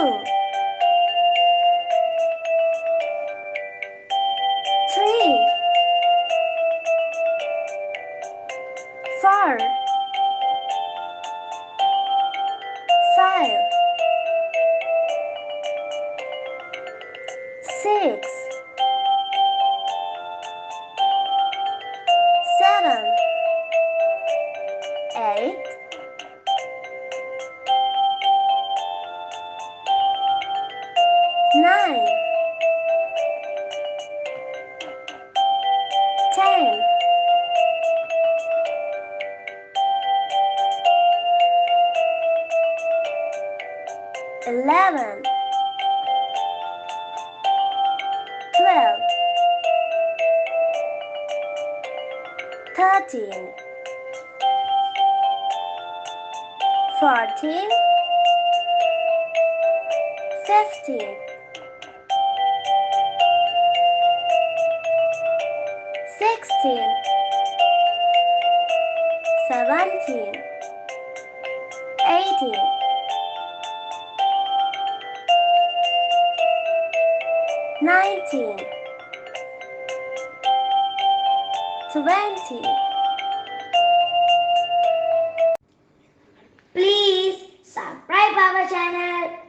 2, 3, 4, 5, 6, 7, 8, 9, 10, 11, 12, 13, 14, 15, 16, 17, 18, 19, 20. Please subscribe our channel.